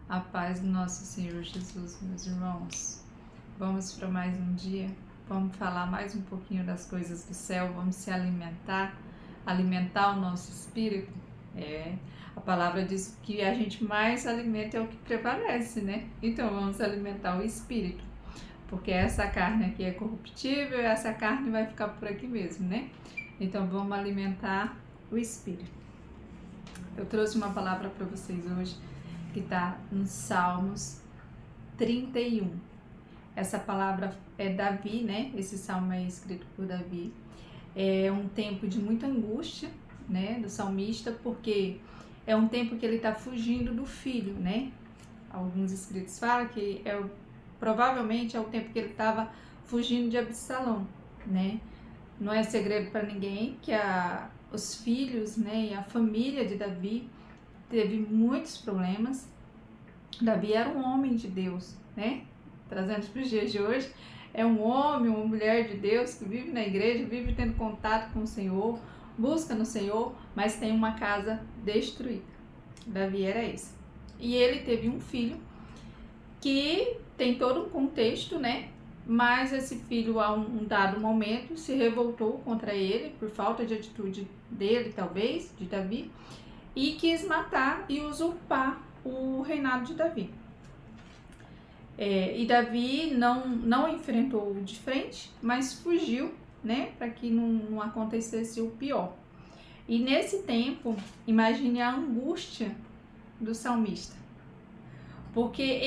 A paz do nosso Senhor Jesus, meus irmãos. Vamos para mais um dia, vamos falar mais um pouquinho das coisas do céu, vamos se alimentar o nosso espírito. A palavra diz que a gente mais alimenta é o que prevalece, né? Então vamos alimentar o espírito, porque essa carne aqui é corruptível, essa carne vai ficar por aqui mesmo, né? Então vamos alimentar o espírito. Eu trouxe uma palavra para vocês hoje que está no Salmos 31. Essa palavra é Davi, né? Esse salmo é escrito por Davi. É um tempo de muita angústia, né? Do salmista, porque é um tempo que ele está fugindo do filho, né? Alguns escritos falam que provavelmente é o tempo que ele estava fugindo de Absalão, né? Não é segredo para ninguém que os filhos, né, e a família de Davi teve muitos problemas. Davi era um homem de Deus, né? Trazendo para os dias de hoje, é um homem, uma mulher de Deus que vive na igreja, vive tendo contato com o Senhor, busca no Senhor, mas tem uma casa destruída. Davi era esse. E ele teve um filho que tem todo um contexto, né? Mas esse filho, a um dado momento, se revoltou contra ele por falta de atitude dele, talvez, de Davi, e quis matar e usurpar o reinado de Davi. E Davi não enfrentou de frente, mas fugiu, né, para que não acontecesse o pior. E nesse tempo, imagine a angústia do salmista, porque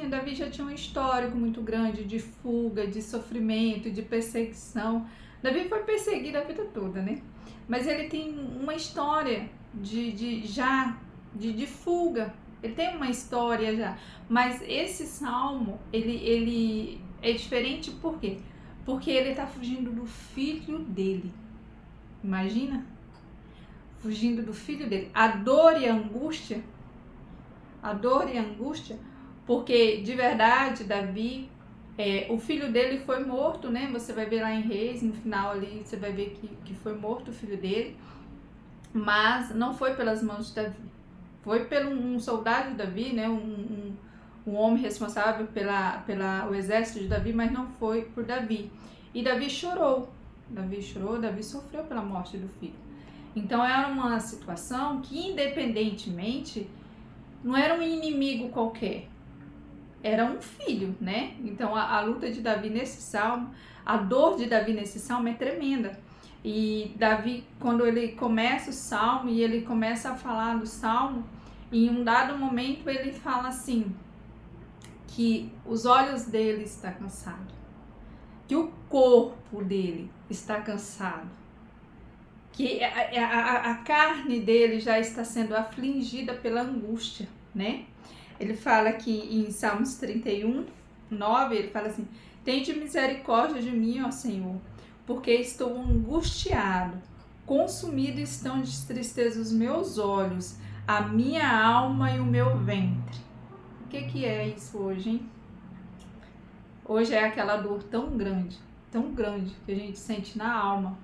Davi já tinha um histórico muito grande de fuga, de sofrimento, de perseguição. Davi foi perseguido a vida toda, né? Mas ele tem uma história de fuga. Ele tem uma história já. Mas esse salmo, ele é diferente por quê? Porque ele está fugindo do filho dele. Imagina? Fugindo do filho dele. A dor e a angústia, porque de verdade, Davi, o filho dele foi morto, né? Você vai ver lá em Reis, no final ali, você vai ver que foi morto o filho dele, mas não foi pelas mãos de Davi, foi por um soldado de Davi, né? Um homem responsável o exército de Davi, mas não foi por Davi. E Davi chorou, Davi sofreu pela morte do filho. Então era uma situação que, independentemente, não era um inimigo qualquer, era um filho, né? Então a luta de Davi nesse salmo, a dor de Davi nesse salmo é tremenda. E Davi, quando ele começa o salmo e ele começa a falar do salmo, em um dado momento ele fala assim, que os olhos dele estão cansados, que o corpo dele está cansado, que a carne dele já está sendo afligida pela angústia, né? Ele fala aqui em Salmos 31, 9, ele fala assim: tende misericórdia de mim, ó Senhor, porque estou angustiado, consumido estão de tristeza os meus olhos, a minha alma e o meu ventre. O que é isso hoje, hein? Hoje é aquela dor tão grande que a gente sente na alma,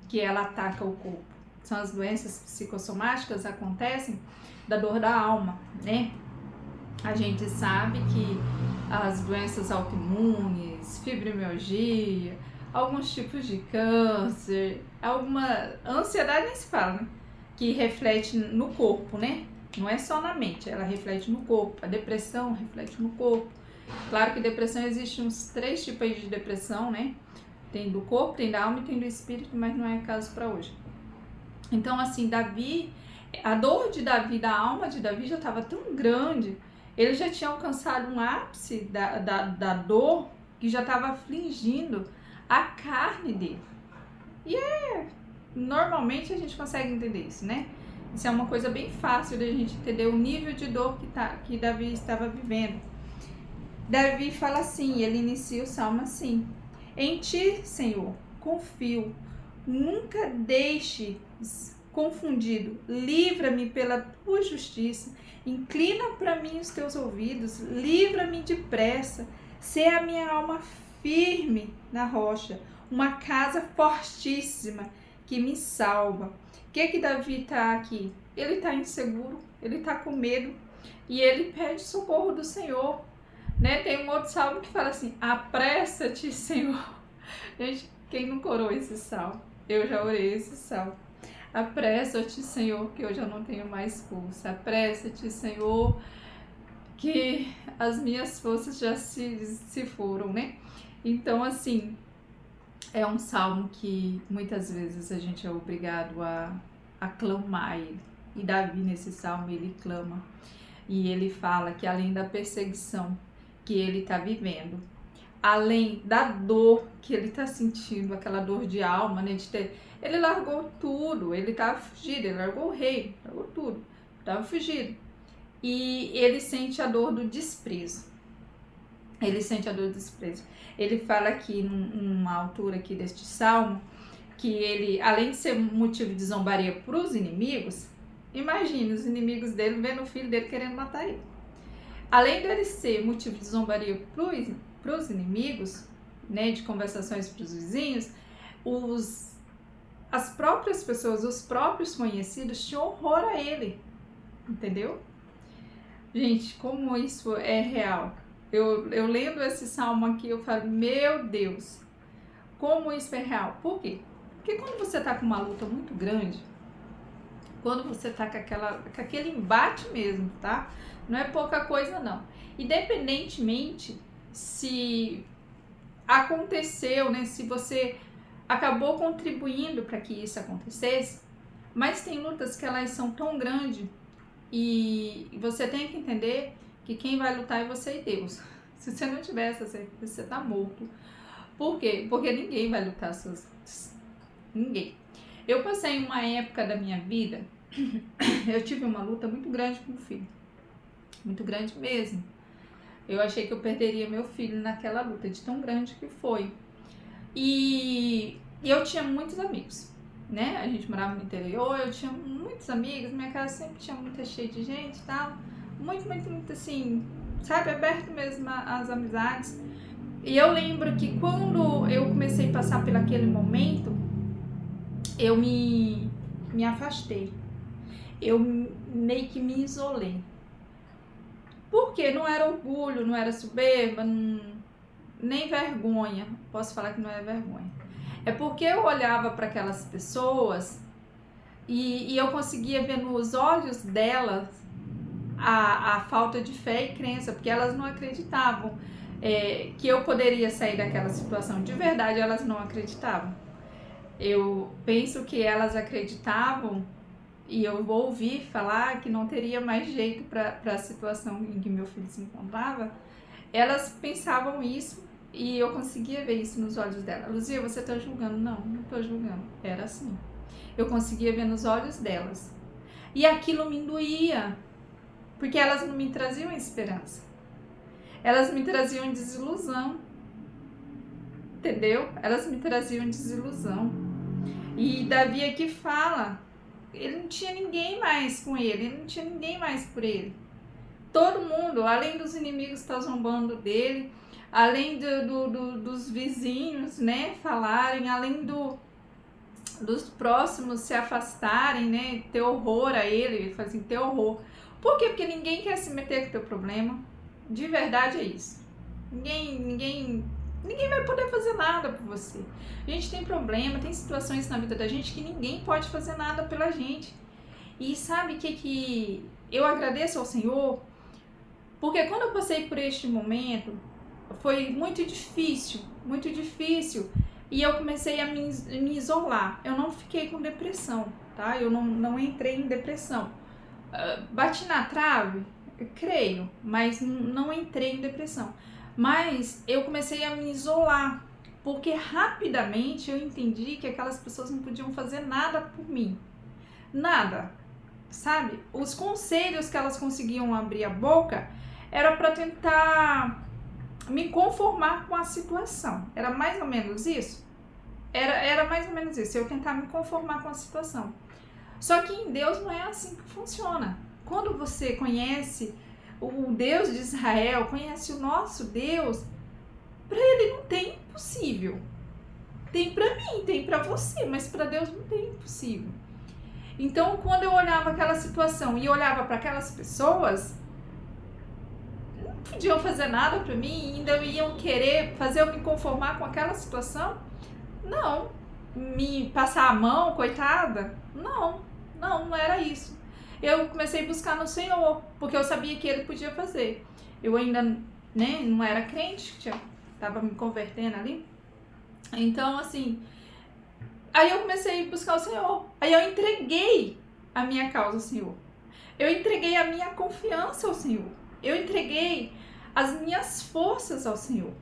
que ela ataca o corpo. São as doenças psicossomáticas, acontecem da dor da alma, né? A gente sabe que as doenças autoimunes, fibromialgia, alguns tipos de câncer, alguma ansiedade nem se fala, né? Que reflete no corpo, né? Não é só na mente, ela reflete no corpo. A depressão reflete no corpo. Claro que depressão, existe uns 3 tipos de depressão, né? Tem do corpo, tem da alma e tem do espírito, mas não é caso para hoje. Então, assim, Davi, a dor de Davi, da alma de Davi já estava tão grande, ele já tinha alcançado um ápice da dor que já estava afligindo a carne dele. E normalmente a gente consegue entender isso, né? Isso é uma coisa bem fácil da gente entender o nível de dor que Davi estava vivendo. Davi fala assim, ele inicia o salmo assim: em ti, Senhor, confio, nunca deixes confundido, livra-me pela tua justiça, inclina para mim os teus ouvidos, livra-me depressa, sê a minha alma firme na rocha, uma casa fortíssima que me salva. O que Davi está aqui? Ele está inseguro, ele está com medo, e ele pede socorro do Senhor, né? Tem um outro salmo que fala assim: apressa-te, Senhor. Gente, quem não orou esse salmo? Eu já orei esse salmo. Apressa-te, Senhor, que eu já não tenho mais força. Apressa-te, Senhor, que as minhas forças já se foram, né? Então, assim, é um salmo que muitas vezes a gente é obrigado a clamar ele. E Davi, nesse salmo, ele clama. E ele fala que além da perseguição que ele está vivendo, além da dor que ele está sentindo, aquela dor de alma, né, de ter... Ele largou tudo, ele estava fugido, ele largou o rei, largou tudo, estava fugido. E ele sente a dor do desprezo. Ele sente a dor do desprezo. Ele fala aqui, numa altura aqui deste salmo, que ele, além de ser motivo de zombaria para os inimigos, imagine os inimigos dele vendo o filho dele querendo matar ele. Além dele ser motivo de zombaria para os inimigos, né, de conversações para os vizinhos, as próprias pessoas, os próprios conhecidos tinham horror a ele, entendeu? Gente, como isso é real. Eu lendo esse salmo aqui, eu falo, meu Deus, como isso é real. Por quê? Porque quando você tá com uma luta muito grande, quando você tá com aquele embate mesmo, tá? Não é pouca coisa, não. Independentemente se aconteceu, né? Se você acabou contribuindo para que isso acontecesse, mas tem lutas que elas são tão grandes e você tem que entender que quem vai lutar é você e Deus. Se você não tiver essa certeza, você tá morto. Por quê? Porque ninguém vai lutar suas lutas. Ninguém. Eu passei uma época da minha vida, eu tive uma luta muito grande com o filho. Muito grande mesmo. Eu achei que eu perderia meu filho naquela luta, de tão grande que foi. E eu tinha muitos amigos, né? A gente morava no interior, eu tinha muitos amigos, minha casa sempre tinha muita cheia de gente e tal. Muito assim, sabe? Aberto mesmo às amizades. E eu lembro que quando eu comecei a passar por aquele momento, eu me afastei. Eu meio que me isolei. Porque não era orgulho, não era soberba, nem vergonha. Posso falar que não é vergonha. É porque eu olhava para aquelas pessoas e eu conseguia ver nos olhos delas a falta de fé e crença, porque elas não acreditavam que eu poderia sair daquela situação. De verdade, elas não acreditavam. Eu penso que elas acreditavam, e eu vou ouvir falar que não teria mais jeito para a situação em que meu filho se encontrava. Elas pensavam isso e eu conseguia ver isso nos olhos dela. Luzia, você está julgando? Não estou julgando. Era assim. Eu conseguia ver nos olhos delas. E aquilo me doía, porque elas não me traziam esperança. Elas me traziam desilusão. Entendeu? Elas me traziam desilusão. E Davi aqui fala, ele não tinha ninguém mais com ele não tinha ninguém mais por ele. Todo mundo, além dos inimigos estar zombando dele, além dos vizinhos, né, falarem, além dos próximos se afastarem, né, ter horror a ele fala assim, ter horror. Por quê? Porque ninguém quer se meter com o teu problema. De verdade é isso. Ninguém vai poder fazer nada por você. A gente tem problema, tem situações na vida da gente que ninguém pode fazer nada pela gente. E sabe que eu agradeço ao Senhor? Porque quando eu passei por este momento, foi muito difícil. E eu comecei a me isolar. Eu não fiquei com depressão, tá? Eu não entrei em depressão. Bati na trave? Creio, mas não entrei em depressão. Mas eu comecei a me isolar, porque rapidamente eu entendi que aquelas pessoas não podiam fazer nada por mim. Nada, sabe? Os conselhos que elas conseguiam abrir a boca era para tentar me conformar com a situação. Era mais ou menos isso? Era mais ou menos isso, eu tentar me conformar com a situação. Só que em Deus não é assim que funciona. Quando você conhece o Deus de Israel, conhece o nosso Deus, para ele não tem impossível. Tem para mim, tem para você, mas para Deus não tem impossível. Então, quando eu olhava aquela situação e olhava para aquelas pessoas, podiam fazer nada para mim, ainda iam querer fazer eu me conformar com aquela situação? Não. Me passar a mão, coitada? Não era isso. Eu comecei a buscar no Senhor, porque eu sabia que Ele podia fazer. Eu ainda, né, não era crente, estava me convertendo ali. Então, assim, aí eu comecei a buscar o Senhor. Aí eu entreguei a minha causa ao Senhor. Eu entreguei a minha confiança ao Senhor. Eu entreguei as minhas forças ao Senhor.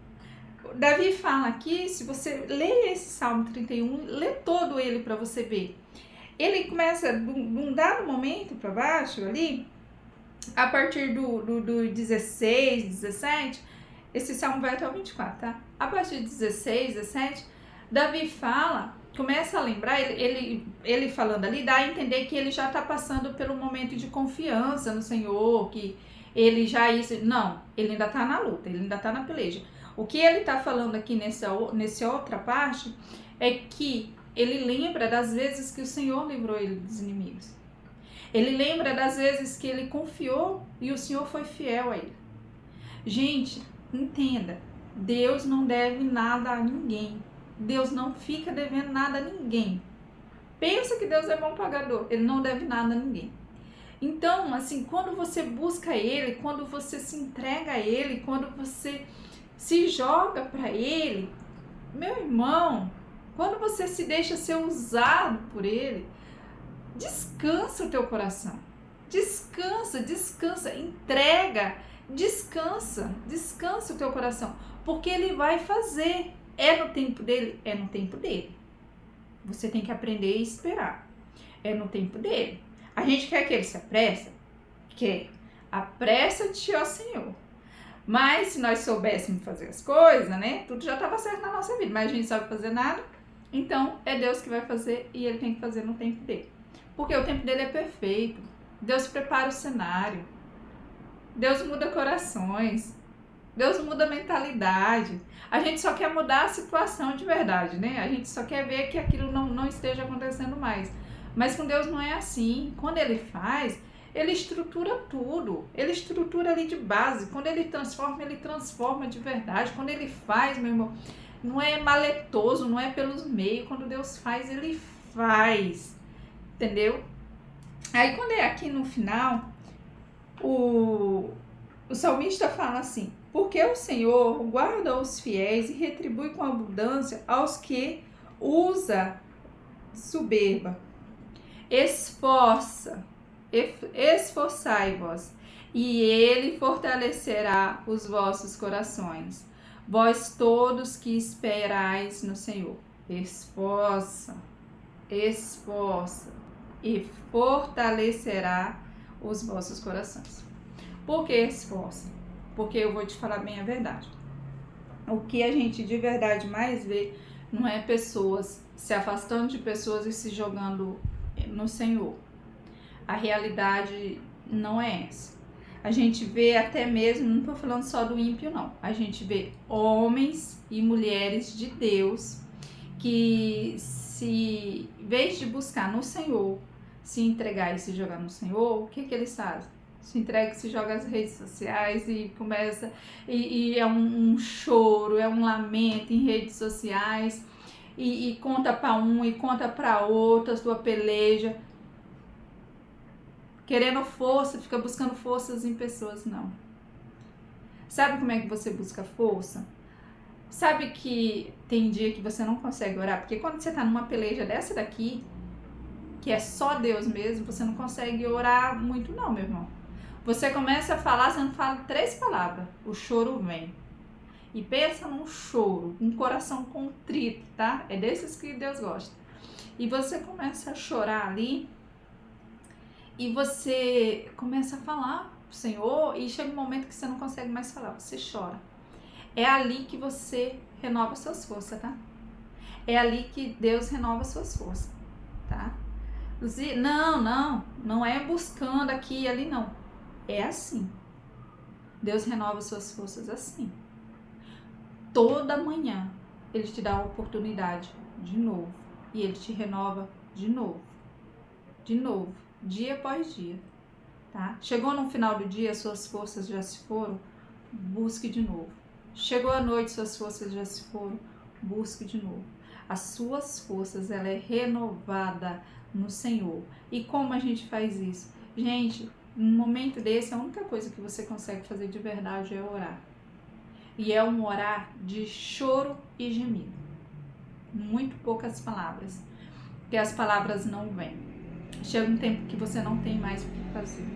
Davi fala aqui, se você lê esse Salmo 31, lê todo ele para você ver. Ele começa, de um dado momento para baixo ali, a partir do 16, 17, esse Salmo vai até o 24, tá? A partir de 16, 17, Davi fala, começa a lembrar, ele falando ali, dá a entender que ele já está passando pelo momento de confiança no Senhor, que ele já isso. Não, ele ainda está na luta, ele ainda está na peleja. O que ele está falando aqui nessa outra parte é que ele lembra das vezes que o Senhor livrou ele dos inimigos. Ele lembra das vezes que ele confiou e o Senhor foi fiel a ele. Gente, entenda, Deus não deve nada a ninguém. Deus não fica devendo nada a ninguém. Pensa que Deus é bom pagador, Ele não deve nada a ninguém. Então, assim, quando você busca Ele, quando você se entrega a Ele, quando você se joga para Ele, meu irmão, quando você se deixa ser usado por Ele, descansa o teu coração. Descansa, entrega, descansa o teu coração, porque Ele vai fazer. É no tempo dele? É no tempo dele. Você tem que aprender a esperar. É no tempo dele. A gente quer que ele se apresse? Quer. Apressa-te, ó Senhor. Mas se nós soubéssemos fazer as coisas, né? Tudo já estava certo na nossa vida, mas a gente sabe fazer nada. Então, é Deus que vai fazer e Ele tem que fazer no tempo dele. Porque o tempo dele é perfeito. Deus prepara o cenário. Deus muda corações. Deus muda a mentalidade. A gente só quer mudar a situação de verdade, né? A gente só quer ver que aquilo não esteja acontecendo mais. Mas com Deus não é assim. Quando Ele faz, Ele estrutura tudo. Ele estrutura ali de base. Quando Ele transforma de verdade. Quando Ele faz, meu irmão, não é maletoso, não é pelos meios. Quando Deus faz, Ele faz. Entendeu? Aí quando é aqui no final, o salmista fala assim: porque o Senhor guarda os fiéis e retribui com abundância aos que usa soberba. Esforçai-vos, e Ele fortalecerá os vossos corações. Vós todos que esperais no Senhor, esforça, e fortalecerá os vossos corações. Por que esforça? Porque eu vou te falar bem a verdade. O que a gente de verdade mais vê não é pessoas se afastando de pessoas e se jogando no Senhor. A realidade não é essa. A gente vê até mesmo, não estou falando só do ímpio não, a gente vê homens e mulheres de Deus que, se em vez de buscar no Senhor, se entregar e se jogar no Senhor, o que eles fazem? Se entrega, se joga nas redes sociais e começa, e é um choro, é um lamento em redes sociais, e conta para um e conta para outro a sua peleja, querendo força, fica buscando forças em pessoas. Não. Sabe como é que você busca força? Sabe que tem dia que você não consegue orar? Porque quando você tá numa peleja dessa daqui, que é só Deus mesmo, você não consegue orar muito não, meu irmão. Você começa a falar, você não fala 3 palavras, o choro vem. E pensa num choro, um coração contrito, tá? É desses que Deus gosta. E você começa a chorar ali, e você começa a falar pro Senhor, e chega um momento que você não consegue mais falar, você chora. É ali que você renova suas forças, tá? É ali que Deus renova suas forças, tá? Não é buscando aqui e ali, não. É assim. Deus renova suas forças assim. Toda manhã Ele te dá a oportunidade de novo. E Ele te renova de novo. De novo. Dia após dia. Tá? Chegou no final do dia, suas forças já se foram. busque de novo. Chegou a noite, suas forças já se foram, busque de novo. As suas forças, ela é renovada no Senhor. E como a gente faz isso? Gente, num momento desse, a única coisa que você consegue fazer de verdade é orar. E é um orar de choro e gemido. Muito poucas palavras. Porque as palavras não vêm. Chega um tempo que você não tem mais o que fazer.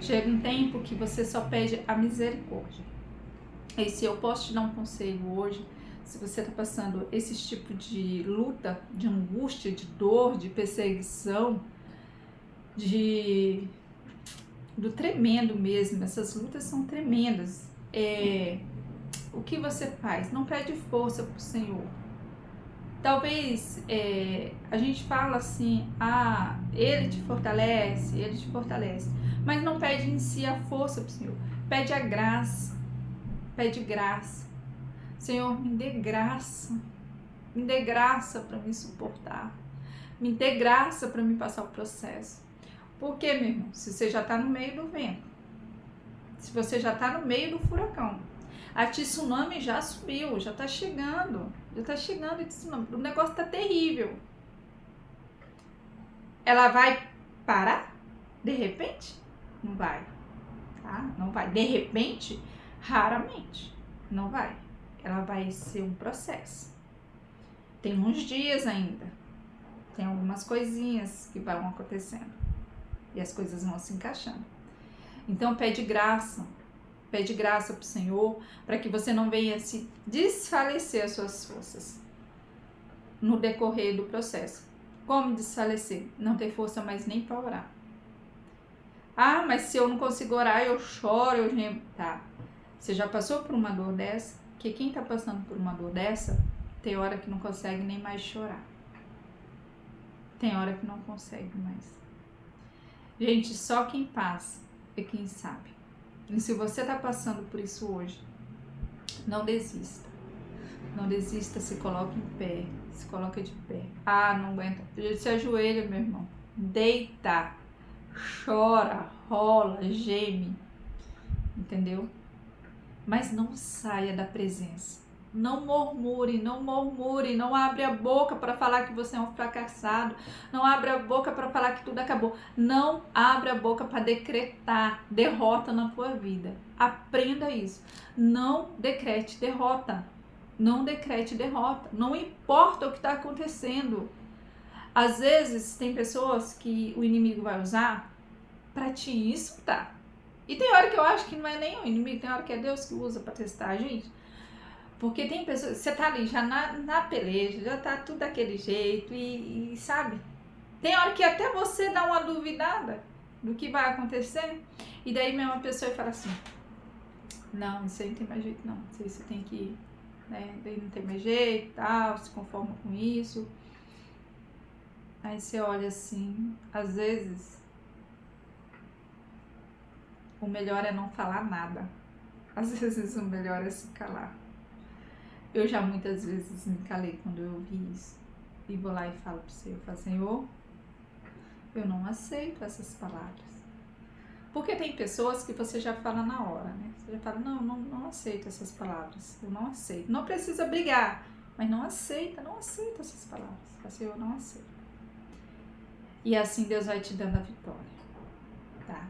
Chega um tempo que você só pede a misericórdia. E se eu posso te dar um conselho hoje, se você está passando esse tipo de luta, de angústia, de dor, de perseguição, do tremendo mesmo, essas lutas são tremendas. O que você faz? Não pede força para o Senhor. Talvez a gente fala assim, Ele te fortalece, mas não pede em si a força para o Senhor, pede a graça, pede graça. Senhor, me dê graça para me suportar, me dê graça para me passar o processo. Por quê, meu irmão? Se você já está no meio do vento, se você já está no meio do furacão, a tsunami já subiu, já está chegando a tsunami, o negócio está terrível. Ela vai parar? De repente? Não vai, tá? Não vai. De repente, raramente, não vai. Ela vai ser um processo. Tem uns dias ainda, tem algumas coisinhas que vão acontecendo e as coisas vão se encaixando. Então pede graça para o Senhor, para que você não venha se desfalecer as suas forças no decorrer do processo. Como desfalecer? Não ter força mais nem para orar. Mas se eu não consigo orar, eu choro, eu gemo. Tá, você já passou por uma dor dessa? Porque quem está passando por uma dor dessa, tem hora que não consegue nem mais chorar. Tem hora que não consegue mais. Gente, só quem passa é quem sabe. E se você está passando por isso hoje, não desista. Não desista, se coloca em pé. Se coloca de pé. Não aguenta. Se ajoelha, meu irmão. Deita. Chora, rola, geme. Entendeu? Mas não saia da presença. Não murmure, não abre a boca para falar que você é um fracassado, não abre a boca para falar que tudo acabou, não abre a boca para decretar derrota na tua vida. Aprenda isso. Não decrete derrota. Não decrete derrota. Não importa o que está acontecendo. Às vezes tem pessoas que o inimigo vai usar para te insultar. E tem hora que eu acho que não é nem o inimigo, tem hora que é Deus que usa para testar a gente. Porque tem pessoas, você tá ali já na peleja, já tá tudo daquele jeito e sabe? Tem hora que até você dá uma duvidada do que vai acontecer. E daí mesmo a pessoa fala assim, não, isso aí não tem mais jeito não. Isso aí você tem que, né? Daí não tem mais jeito, tal, se conforma com isso. Aí você olha assim, às vezes o melhor é não falar nada. Às vezes o melhor é se calar. Eu já muitas vezes me calei quando eu ouvi isso. E vou lá e falo para o Senhor, eu falo, Senhor, eu não aceito essas palavras. Porque tem pessoas que você já fala na hora, né? Você já fala, não aceito essas palavras. Eu não aceito. Não precisa brigar, mas não aceita essas palavras. Fala, Senhor, eu não aceito. E assim Deus vai te dando a vitória, tá?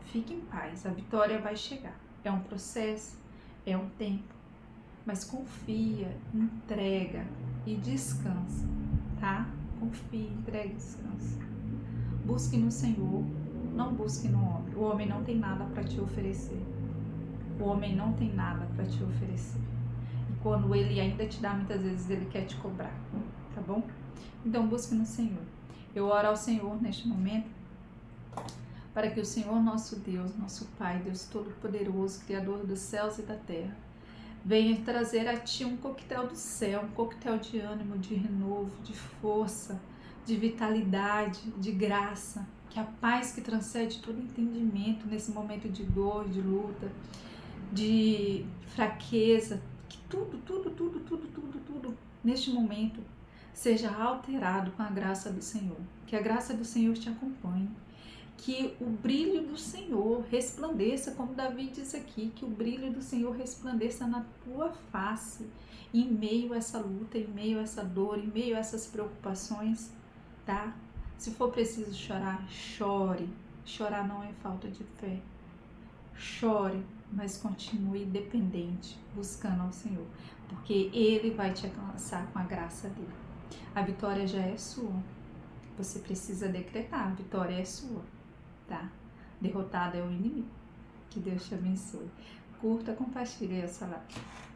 Fique em paz, a vitória vai chegar. É um processo, é um tempo. Mas confia, entrega e descansa, tá? Confia, entrega e descansa. Busque no Senhor, não busque no homem. O homem não tem nada para te oferecer. O homem não tem nada para te oferecer. E quando ele ainda te dá, muitas vezes ele quer te cobrar, tá bom? Então busque no Senhor. Eu oro ao Senhor neste momento, para que o Senhor nosso Deus, nosso Pai, Deus Todo-Poderoso, Criador dos céus e da terra, venha trazer a ti um coquetel do céu, um coquetel de ânimo, de renovo, de força, de vitalidade, de graça, que a paz que transcende todo entendimento nesse momento de dor, de luta, de fraqueza, que tudo neste momento seja alterado com a graça do Senhor. Que a graça do Senhor te acompanhe, que o brilho do Senhor resplandeça, como Davi diz aqui, que o brilho do Senhor resplandeça na tua face, em meio a essa luta, em meio a essa dor, em meio a essas preocupações, tá? Se for preciso chorar, chore. Chorar não é falta de fé. Chore, mas continue dependente, buscando ao Senhor, porque Ele vai te alcançar com a graça dele. A vitória já é sua. Você precisa decretar, a vitória é sua, tá? Derrotado é o inimigo. Que Deus te abençoe. Curta, compartilhe essa live.